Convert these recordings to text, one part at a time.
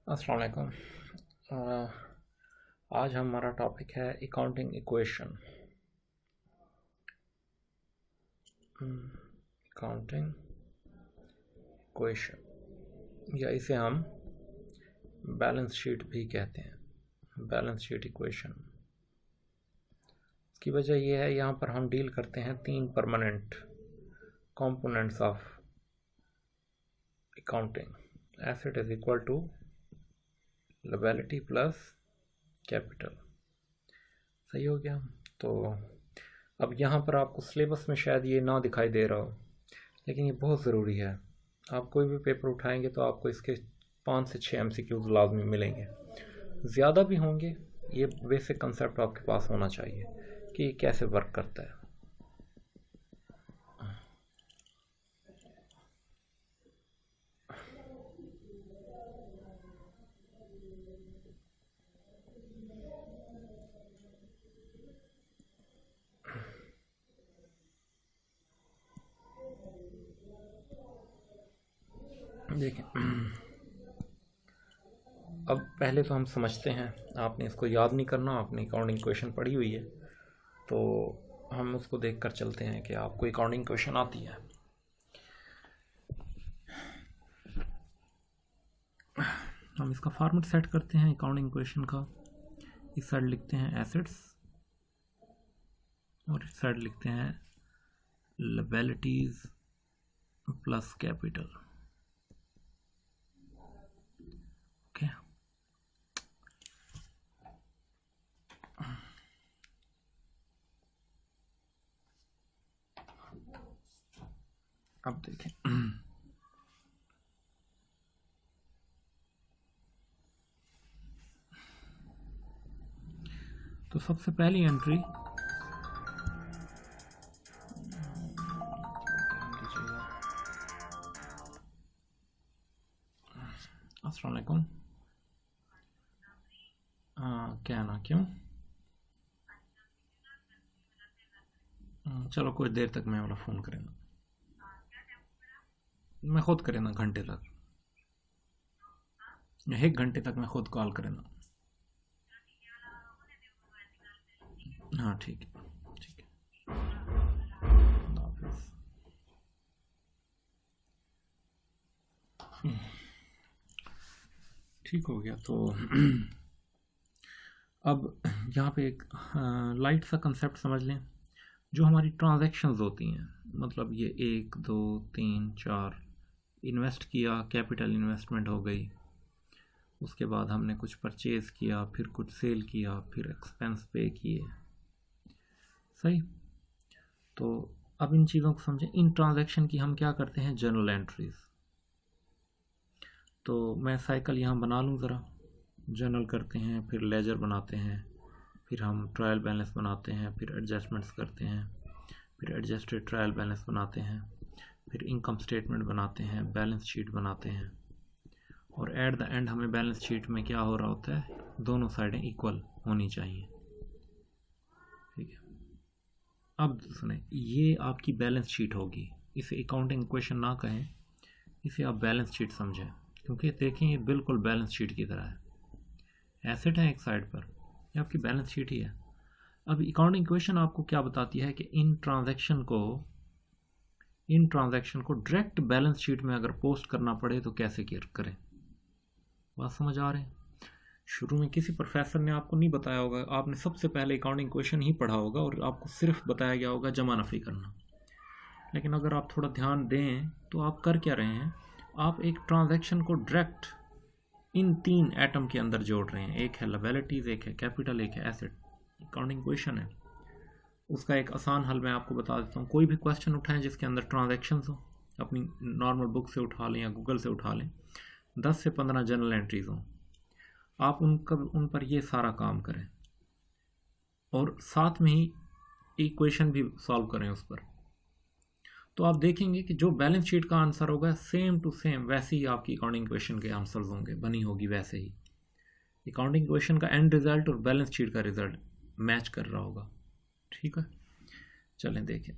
अस्सलाम वालेकुम। आज हमारा टॉपिक है अकाउंटिंग इक्वेशन। अकाउंटिंग इक्वेशन या इसे हम बैलेंस शीट भी कहते हैं, बैलेंस शीट इक्वेशन। इसकी वजह यह है, यहाँ पर हम डील करते हैं तीन permanent components of accounting. Asset is equal to liability plus capital. सही हो गया। तो अब यहाँ पर आपको सिलेबस में शायद ये ना दिखाई दे रहा हो, लेकिन ये बहुत ज़रूरी है। आप कोई भी पेपर उठाएंगे तो आपको इसके 5 से 6 MCQs लाजमी मिलेंगे, ज़्यादा भी होंगे। ये बेसिक कंसेप्ट आपके पास होना चाहिए कि कैसे वर्क करता है। देखिए, अब पहले तो हम समझते हैं, आपने इसको याद नहीं करना, आपने अकाउंटिंग क्वेश्चन पढ़ी हुई है, तो हम उसको देखकर चलते हैं कि आपको अकाउंटिंग क्वेश्चन आती है। हम इसका फॉर्मेट सेट करते हैं अकाउंटिंग क्वेश्चन का। इस साइड लिखते हैं एसेट्स और इस साइड लिखते हैं लायबिलिटीज प्लस कैपिटल। ओके, अब देखें, तो सबसे पहली एंट्री अस्सलाम वालेकुम। क्या ना, क्यों? चलो कुछ देर तक मैं वाला फ़ोन करें, मैं खुद करें ना, घंटे तक, 1 घंटे तक मैं खुद कॉल करें ना। हाँ ठीक है, ठीक है, अल्लाह हाफिज़। ठीक हो गया। तो अब यहाँ पे एक लाइट सा कंसेप्ट समझ लें। जो हमारी ट्रांजैक्शंस होती हैं, मतलब ये 1 2 3 4 इन्वेस्ट किया, कैपिटल इन्वेस्टमेंट हो गई, उसके बाद हमने कुछ परचेज़ किया, फिर कुछ सेल किया, फिर एक्सपेंस पे किए। सही। तो अब इन चीज़ों को समझें। इन ट्रांजैक्शन की हम क्या करते हैं, जर्नल एंट्रीज। तो मैं साइकिल यहाँ बना लूँ ज़रा। जर्नल करते हैं, फिर लेजर बनाते हैं, फिर हम ट्रायल बैलेंस बनाते हैं, फिर एडजस्टमेंट्स करते हैं, फिर एडजस्टेड ट्रायल बैलेंस बनाते हैं, फिर इनकम स्टेटमेंट बनाते हैं, बैलेंस शीट बनाते हैं, और एट द एंड हमें बैलेंस शीट में क्या हो रहा होता है, दोनों साइडें इक्वल होनी चाहिए। ठीक है। अब सुने, ये आपकी बैलेंस शीट होगी। इसे अकाउंटिंग इक्वेशन ना कहें, इसे आप बैलेंस शीट समझें, क्योंकि देखें ये बिल्कुल बैलेंस शीट की तरह है। एसेट है एक साइड पर, ये आपकी बैलेंस शीट ही है। अब अकाउंटिंग इक्वेशन आपको क्या बताती है कि इन ट्रांजैक्शन को डायरेक्ट बैलेंस शीट में अगर पोस्ट करना पड़े तो कैसे करें। बात समझ आ रहे हैं? शुरू में किसी प्रोफेसर ने आपको नहीं बताया होगा, आपने सबसे पहले अकाउंटिंग क्वेश्चन ही पढ़ा होगा और आपको सिर्फ बताया गया होगा जमा नफ़ी करना। लेकिन अगर आप थोड़ा ध्यान दें तो आप कर क्या रहे हैं, आप एक ट्रांजैक्शन को डायरेक्ट इन 3 एटम के अंदर जोड़ रहे हैं। एक है लायबिलिटीज़, एक है कैपिटल, एक है एसेट। अकाउंटिंग क्वेश्चन है, उसका एक आसान हल मैं आपको बता देता हूँ। कोई भी क्वेश्चन उठाएं जिसके अंदर ट्रांजैक्शंस हो, अपनी नॉर्मल बुक से उठा लें या गूगल से उठा लें, 10 से 15 जर्नल एंट्रीज़ हों, आप उन पर ये सारा काम करें और साथ में ही इक्वेशन भी सॉल्व करें उस पर। तो आप देखेंगे कि जो बैलेंस शीट का आंसर होगा सेम टू सेम वैसे ही आपकी अकाउंटिंग क्वेश्चन के आंसर्स होंगे, बनी होगी वैसे ही। अकाउंटिंग क्वेश्चन का एंड रिजल्ट और बैलेंस शीट का रिजल्ट मैच कर रहा होगा। ठीक है, चलें देखें।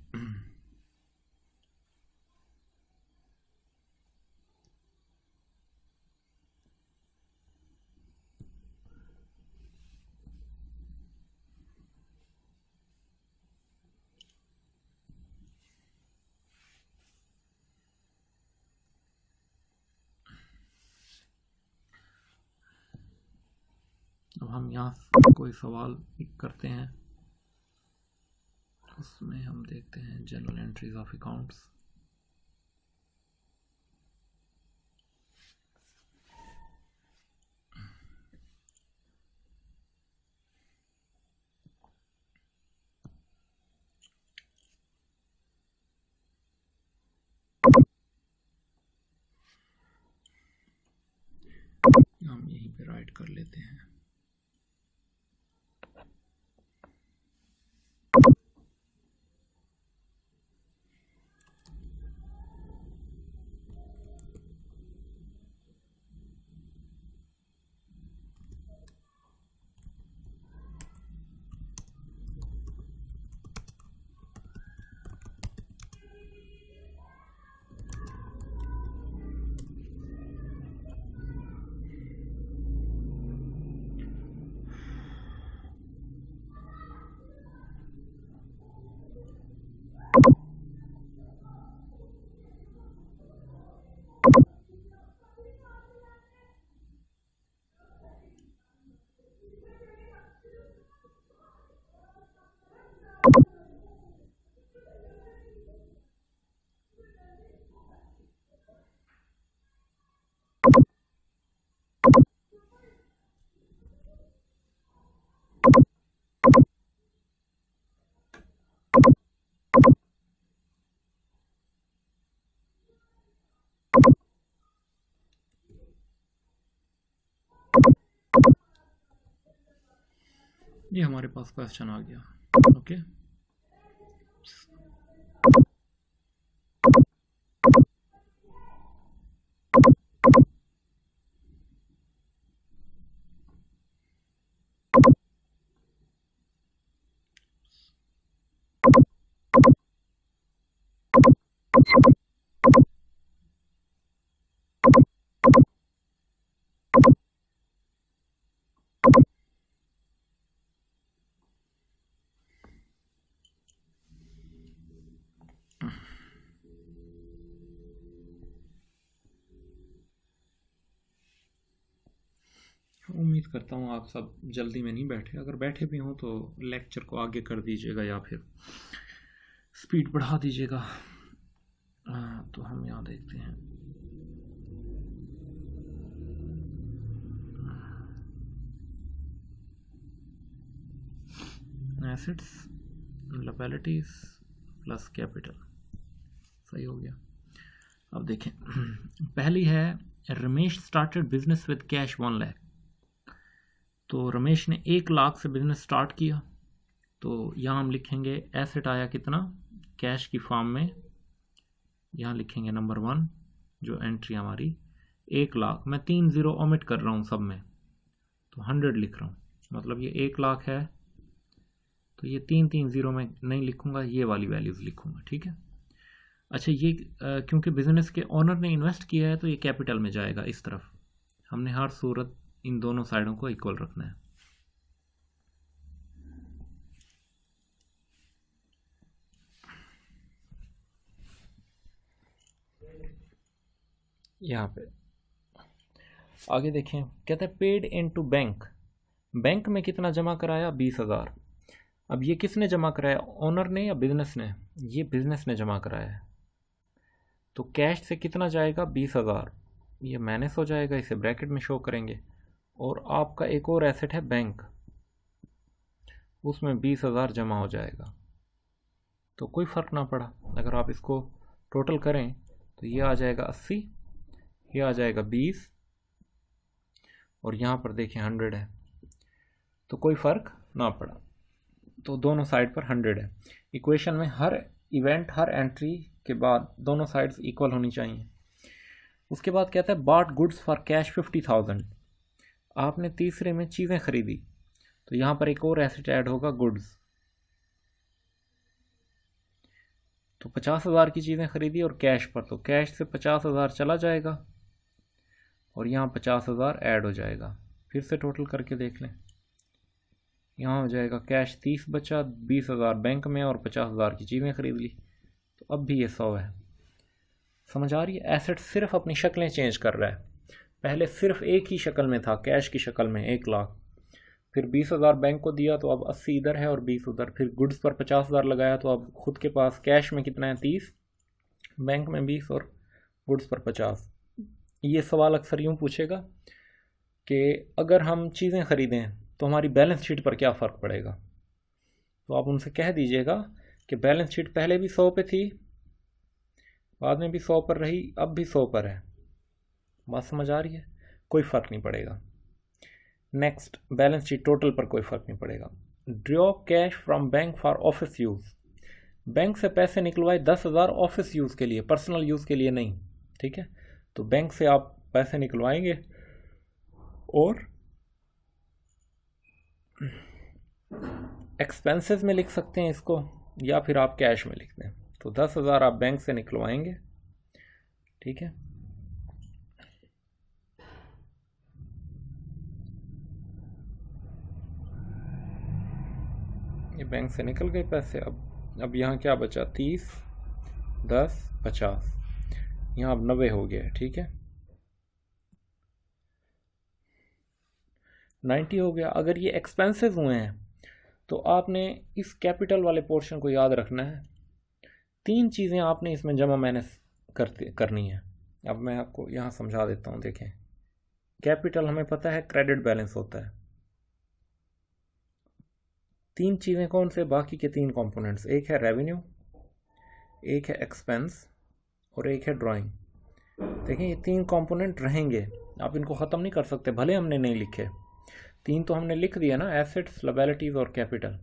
अब हम यहाँ से कोई सवाल पिक करते हैं, उसमें हम देखते हैं जनरल एंट्रीज ऑफ अकाउंट्स। हम यहीं पे राइट कर लेते हैं। ये हमारे पास क्वेश्चन आ गया। ओके, उम्मीद करता हूँ आप सब जल्दी में नहीं बैठे। अगर बैठे भी हों तो लेक्चर को आगे कर दीजिएगा या फिर स्पीड बढ़ा दीजिएगा। तो हम यहाँ देखते हैं एसेट्स, लायबिलिटीज प्लस कैपिटल। सही हो गया। अब देखें, पहली है Ramesh started business with cash 1 lakh. तो रमेश ने 1 लाख से बिजनेस स्टार्ट किया। तो यहाँ हम लिखेंगे एसेट आया कितना कैश की फॉर्म में, यहाँ लिखेंगे नंबर 1 जो एंट्री हमारी 1 लाख। मैं 3 0 ओमिट कर रहा हूँ सब में, तो 100 लिख रहा हूँ, मतलब ये 1 लाख है। तो ये 3 0 में नहीं लिखूंगा, ये वाली वैल्यूज़ लिखूंगा। ठीक है। अच्छा, ये क्योंकि बिजनेस के ओनर ने इन्वेस्ट किया है तो ये कैपिटल में जाएगा इस तरफ। हमने हर सूरत इन दोनों साइडों को इक्वल रखना है। यहाँ पे आगे देखें, कहते हैं पेड इनटू बैंक। बैंक में कितना जमा कराया 20,000। अब ये किसने जमा कराया, ओनर ने या बिजनेस ने? ये बिजनेस ने जमा कराया है। तो कैश से कितना जाएगा 20,000, ये माइनस हो जाएगा, इसे ब्रैकेट में शो करेंगे। और आपका एक और एसेट है बैंक, उसमें 20,000 जमा हो जाएगा। तो कोई फ़र्क ना पड़ा, अगर आप इसको टोटल करें तो ये आ जाएगा 80, ये आ जाएगा 20, और यहाँ पर देखें 100 है, तो कोई फ़र्क ना पड़ा। तो दोनों साइड पर 100 है। इक्वेशन में हर इवेंट, हर एंट्री के बाद दोनों साइड्स इक्वल होनी चाहिए। उसके बाद कहता है बॉट गुड्स फॉर कैश 50,000। आपने तीसरे में चीज़ें खरीदी, तो यहाँ पर एक और एसेट ऐड होगा गुड्स। तो 50,000 की चीज़ें खरीदी और कैश पर, तो कैश से 50,000 चला जाएगा और यहाँ 50,000 ऐड हो जाएगा। फिर से टोटल करके देख लें, यहाँ हो जाएगा कैश 30 बचा, 20,000 बैंक में और 50,000 की चीज़ें खरीद ली, तो अब भी ये 100 है। समझ आ रही है? एसेट सिर्फ अपनी शक्लें चेंज कर रहा है। पहले सिर्फ एक ही शक्ल में था, कैश की शक्ल में 1 लाख, फिर 20,000 बैंक को दिया तो अब 80 इधर है और 20 उधर, फिर गुड्स पर 50,000 लगाया तो अब खुद के पास कैश में कितना है 30, बैंक में 20 और गुड्स पर 50। ये सवाल अक्सर यूँ पूछेगा कि अगर हम चीज़ें ख़रीदें तो हमारी बैलेंस शीट पर क्या फ़र्क पड़ेगा, तो आप उनसे कह दीजिएगा कि बैलेंस शीट पहले भी 100 पे थी, बाद में भी 100 पर रही, अब भी 100 पर है। बात समझ आ रही है? कोई फ़र्क नहीं पड़ेगा। नेक्स्ट, बैलेंस शीट टोटल पर कोई फ़र्क नहीं पड़ेगा। Draw cash from bank for office use, bank से पैसे निकलवाए 10,000 ऑफिस यूज़ के लिए, पर्सनल यूज़ के लिए नहीं, ठीक है। तो बैंक से आप पैसे निकलवाएंगे और एक्सपेंसेस में लिख सकते हैं इसको, या फिर आप कैश में लिख दें। तो 10,000 आप बैंक से निकलवाएंगे, ठीक है। ये बैंक से निकल गए पैसे। अब यहाँ क्या बचा, 30, 10, 50, यहाँ अब 90 हो गया है, ठीक है, 90 हो गया। अगर ये एक्सपेंसेस हुए हैं तो आपने इस कैपिटल वाले पोर्शन को याद रखना है। 3 चीज़ें आपने इसमें जमा मैनेज करनी है। अब मैं आपको यहाँ समझा देता हूँ। देखें, कैपिटल हमें पता है क्रेडिट बैलेंस होता है। 3 चीज़ें कौन से, बाकी के 3 कंपोनेंट्स, एक है रेवेन्यू, एक है एक्सपेंस और एक है ड्राइंग। देखें, ये 3 कंपोनेंट रहेंगे, आप इनको ख़त्म नहीं कर सकते, भले हमने नहीं लिखे। 3 तो हमने लिख दिया ना, एसेट्स, लायबिलिटीज़ और कैपिटल,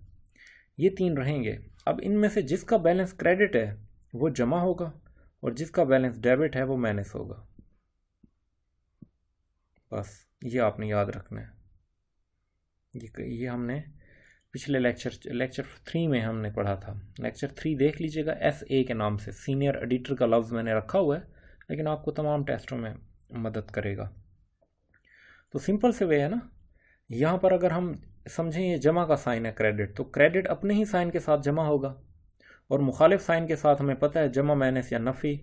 ये 3 रहेंगे। अब इनमें से जिसका बैलेंस क्रेडिट है वो जमा होगा और जिसका बैलेंस डेबिट है वो माइनस होगा। बस ये आपने याद रखना है। ये हमने पिछले लेक्चर 3 में हमने पढ़ा था। लेक्चर 3 देख लीजिएगा, SA के नाम से, सीनियर एडिटर का लफ्ज़ मैंने रखा हुआ है, लेकिन आपको तमाम टेस्टों में मदद करेगा। तो सिंपल से वे है ना, यहाँ पर अगर हम समझें ये जमा का साइन है क्रेडिट, तो क्रेडिट अपने ही साइन के साथ जमा होगा, और मुखालिफ साइन के साथ हमें पता है जमा माइनस या नफ़ी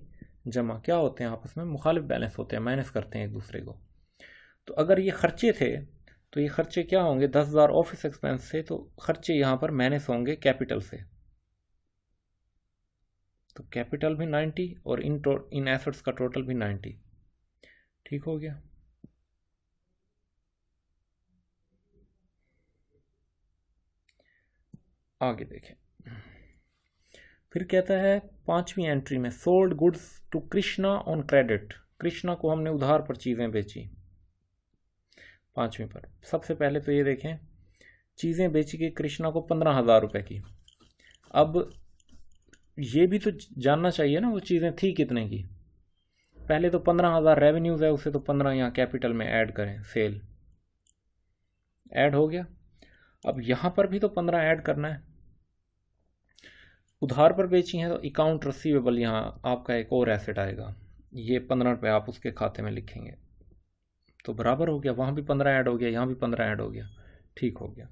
जमा क्या होते हैं, आपस में मुखालिफ बैलेंस होते हैं, माइनस करते हैं एक दूसरे को। तो अगर ये खर्चे थे तो ये खर्चे क्या होंगे, 10,000 ऑफिस एक्सपेंस से, तो खर्चे यहाँ पर माइनस होंगे कैपिटल से। तो कैपिटल भी 90 और इन एसेट्स का टोटल भी 90, ठीक हो गया। आगे देखें, फिर कहता है 5वीं एंट्री में, sold goods to Krishna on credit. Krishna को हमने उधार पर चीज़ें बेची 5वीं पर। सबसे पहले तो ये देखें, चीज़ें बेची गई कृष्णा को 15,000 रुपये की। अब ये भी तो जानना चाहिए ना वो चीज़ें थी कितने की। पहले तो 15,000 रेवेन्यूज़ है, उसे तो 15 यहाँ कैपिटल में ऐड करें, सेल ऐड हो गया। अब यहाँ पर भी तो 15 ऐड करना है। उधार पर बेची हैं तो अकाउंट रिसीवेबल, यहाँ आपका एक और एसेट आएगा, ये 15 रुपये आप उसके खाते में लिखेंगे, तो बराबर हो गया। वहाँ भी 15 ऐड हो गया, यहाँ भी 15 ऐड हो गया, ठीक हो गया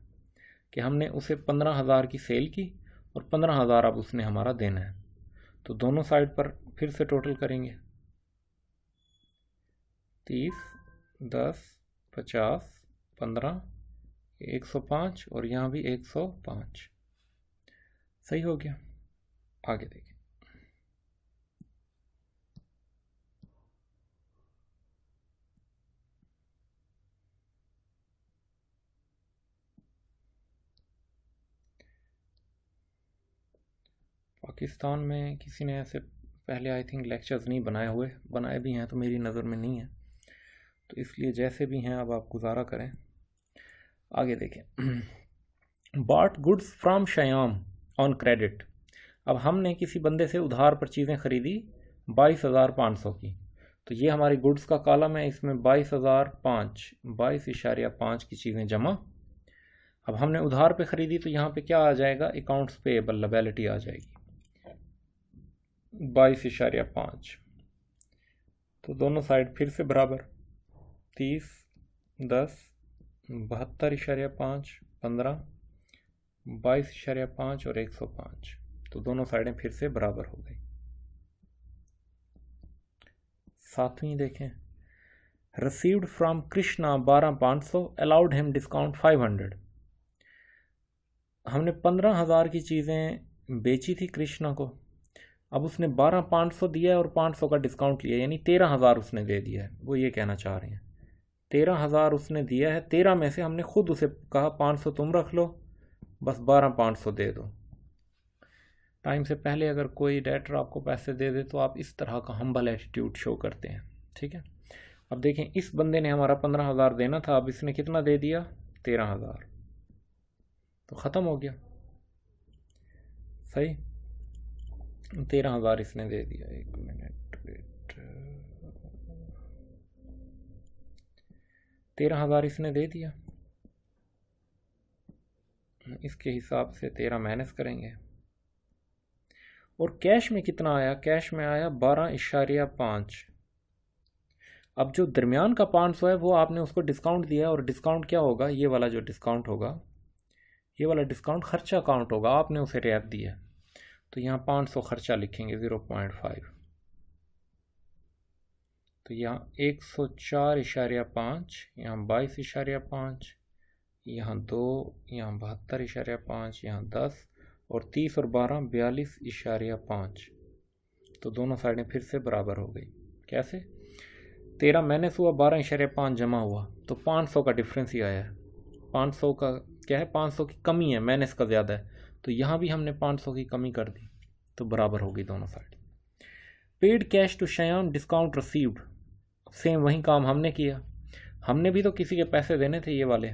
कि हमने उसे 15,000 की सेल की और 15,000 अब उसने हमारा देना है। तो दोनों साइड पर फिर से टोटल करेंगे, 30, 10, 50, 15, 105 और यहाँ भी 105, सही हो गया। आगे देखें, पाकिस्तान में किसी ने ऐसे पहले आई थिंक लेक्चर्स नहीं बनाए हुए, बनाए भी हैं तो मेरी नज़र में नहीं है, तो इसलिए जैसे भी हैं अब आप गुजारा करें। आगे देखें, bought goods from Shyam on credit. अब हमने किसी बंदे से उधार पर चीज़ें खरीदी 22,500 की, तो ये हमारी गुड्स का कॉलम है, इसमें 22,500 की चीज़ें जमा। अब हमने उधार पे ख़रीदी तो यहाँ पे क्या आ जाएगा, अकाउंट्स पेएबल लायबिलिटी आ जाएगी 22,5। तो दोनों साइड फिर से बराबर, 30, 10, 72,5, 15, 22,5 और 105, तो दोनों साइडें फिर से बराबर हो गई। 7वीं देखें, received from Krishna 12,500, allowed him discount 500। हमने 15,000 की चीज़ें बेची थी कृष्णा को, अब उसने 12,500 दिया है और 500 का डिस्काउंट लिया, यानी 13,000 उसने दे दिया है। वो ये कहना चाह रहे हैं 13,000 उसने दिया है, 13 में से हमने खुद उसे कहा 500 तुम रख लो, बस 12,500 दे दो। टाइम से पहले अगर कोई डेटर आपको पैसे दे दे तो आप इस तरह का हम्बल एटीट्यूड शो करते हैं, ठीक है। अब देखें, इस बंदे ने हमारा 15,000 देना था, अब इसने कितना दे दिया, 13,000, तो ख़त्म हो गया। सही, 13,000 इसने दे दिया। एक मिनट वेट, 13,000 इसने दे दिया, इसके हिसाब से 13 माइनस करेंगे। और कैश में कितना आया, कैश में आया 12.5। अब जो दरमियान का 500 है वो आपने उसको डिस्काउंट दिया, और डिस्काउंट क्या होगा, ये वाला जो डिस्काउंट होगा, ये वाला डिस्काउंट खर्चा अकाउंट होगा, आपने उसे रियायत दी है, तो यहाँ 500 खर्चा लिखेंगे 0.5, तो यहाँ 104.5, यहाँ 22.5, यहाँ 2, यहाँ 72.5, यहाँ 10, और 30 और 12 42.5, तो दोनों साइडें फिर से बराबर हो गई। कैसे, 13 माइनस हुआ, 12.5 जमा हुआ, तो 500 का डिफरेंस ही आया है। 500 का क्या है, 500 की कमी है, माइनस का ज़्यादा है, तो यहाँ भी हमने 500 की कमी कर दी, तो बराबर हो गई दोनों side. Paid cash to Shayan, discount received, same वही काम हमने किया, हमने भी तो किसी के पैसे देने थे ये वाले।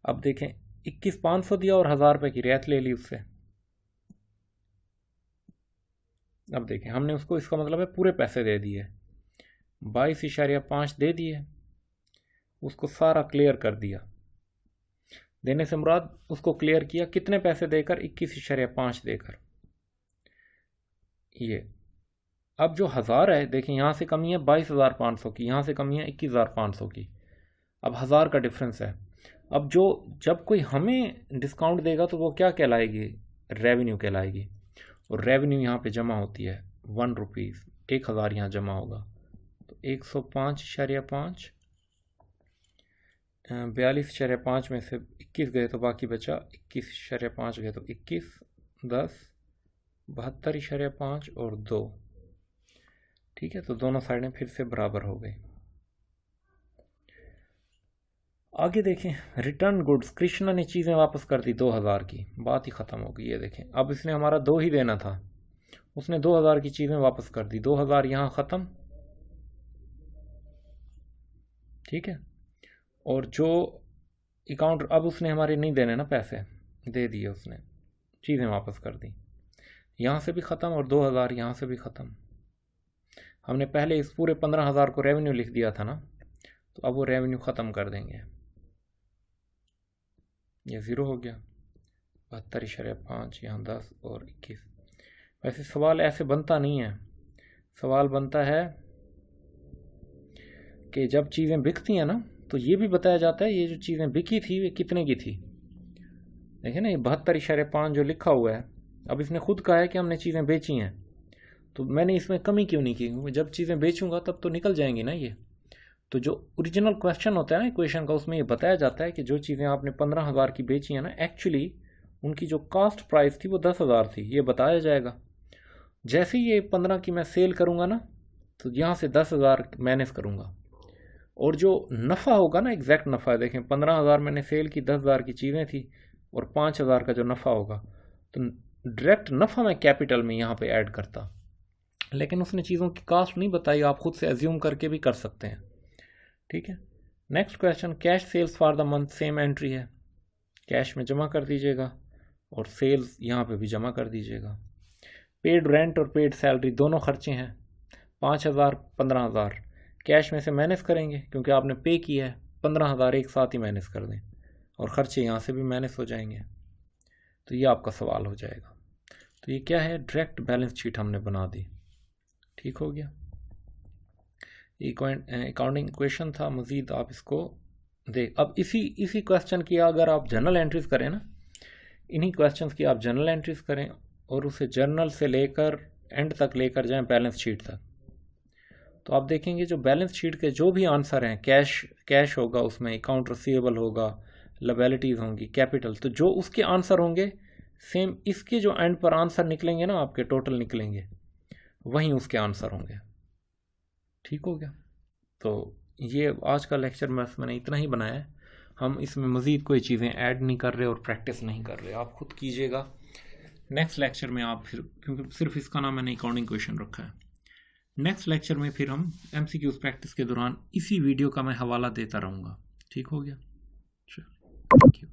अब देखें, 21,500 दिया और 1,000 रुपये की रियायत ले ली उससे। अब देखें, हमने उसको, इसका मतलब है पूरे पैसे दे दिए, 22.5 दे दिए, उसको सारा क्लियर कर दिया। देने से मुराद उसको क्लियर किया कितने पैसे देकर, 21.5 देकर। ये अब जो 1,000 है, देखें यहाँ से कमी है 22,500 की, यहाँ से कमी है 21,500 की, अब 1,000 का डिफरेंस है। अब जब कोई हमें डिस्काउंट देगा तो वो क्या कहलाएगी, रेवेन्यू कहलाएगी, और रेवेन्यू यहाँ पे जमा होती है 1 रुपीज़, 1,000 यहाँ जमा होगा, तो 105.5, 42.5 में से 21 गए तो बाकी बचा, 21.5 गए तो 21, 10, 72.5 और 2, ठीक है, तो दोनों साइडें फिर से बराबर हो गई। आगे देखें, रिटर्न गुड्स, कृष्णा ने चीज़ें वापस कर दी 2,000 की, बात ही ख़त्म हो गई। ये देखें, अब इसने हमारा 2 ही देना था, उसने 2,000 की चीज़ें वापस कर दी, 2,000 यहाँ ख़त्म, ठीक है। और जो अकाउंट, अब उसने हमारे नहीं देने ना पैसे, दे दिए उसने, चीज़ें वापस कर दी, यहाँ से भी ख़त्म और 2,000 यहाँ से भी ख़त्म। हमने पहले इस पूरे 15,000 को रेवेन्यू लिख दिया था ना, तो अब वो रेवेन्यू ख़त्म कर देंगे, ये 0 हो गया, 72.5, यहाँ 10 और 21। वैसे सवाल ऐसे बनता नहीं है, सवाल बनता है कि जब चीज़ें बिकती हैं ना, तो ये भी बताया जाता है ये जो चीज़ें बिकी थी वे कितने की थी। देखिए ना, ये 72.5 जो लिखा हुआ है, अब इसने खुद कहा है कि हमने चीज़ें बेची हैं, तो मैंने इसमें कमी क्यों नहीं की, जब चीज़ें बेचूंगा तब तो निकल जाएंगी ना ये। तो जो ओरिजिनल क्वेश्चन होता है ना इक्वेशन का, उसमें ये बताया जाता है कि जो चीज़ें आपने 15,000 की बेची हैं ना, एक्चुअली उनकी जो कास्ट प्राइस थी वो 10,000 थी, ये बताया जाएगा। जैसे ही ये 15 की मैं सेल करूँगा ना, तो यहाँ से 10,000 माइनस करूँगा, और जो नफ़ा होगा ना, एग्जैक्ट नफ़ा, देखें 15,000 मैंने सेल की, 10,000 की चीज़ें थी, और 5,000 का जो नफ़ा होगा, तो डायरेक्ट नफ़ा मैं कैपिटल में यहाँ पे ऐड करता, लेकिन उसने चीज़ों की कास्ट नहीं बताई, आप खुद से एज्यूम करके भी कर सकते हैं, ठीक है। Next question, cash sales for the month, same entry है, कैश में जमा कर दीजिएगा और सेल्स यहाँ पे भी जमा कर दीजिएगा। पेड रेंट और पेड सैलरी दोनों खर्चे हैं, 5,000 15,000 कैश में से माइनस करेंगे क्योंकि आपने पे किया है, 15,000 एक साथ ही माइनस कर दें, और ख़र्चे यहाँ से भी माइनस हो जाएंगे, तो ये आपका सवाल हो जाएगा। तो ये क्या है, डायरेक्ट बैलेंस शीट हमने बना दी, ठीक हो गया। अकाउंटिंग क्वेश्चन था, मज़ीद आप इसको देख। अब इसी क्वेश्चन की अगर आप जर्नल एंट्रीज करें ना, इन्हीं क्वेश्चंस की आप जर्नल एंट्रीज करें और उसे जर्नल से लेकर एंड तक लेकर जाएं बैलेंस शीट तक, तो आप देखेंगे जो बैलेंस शीट के जो भी आंसर हैं, कैश होगा उसमें, अकाउंट रिसीवेबल होगा, लायबिलिटीज़ होंगी कैपिटल, तो जो उसके आंसर होंगे सेम इसके जो एंड पर आंसर निकलेंगे ना, आपके टोटल निकलेंगे, वहीं उसके आंसर होंगे। ठीक हो गया। तो ये आज का लेक्चर मैंने इतना ही बनाया है, हम इसमें मज़ीद कोई चीज़ें ऐड नहीं कर रहे और प्रैक्टिस नहीं कर रहे, आप खुद कीजिएगा। नेक्स्ट लेक्चर में आप फिर, क्योंकि सिर्फ इसका नाम मैंने अकाउंटिंग क्वेश्चन रखा है, नेक्स्ट लेक्चर में फिर हम MCQs प्रैक्टिस के दौरान इसी वीडियो का मैं हवाला देता रहूँगा। ठीक हो गया, चलो, थैंक यू।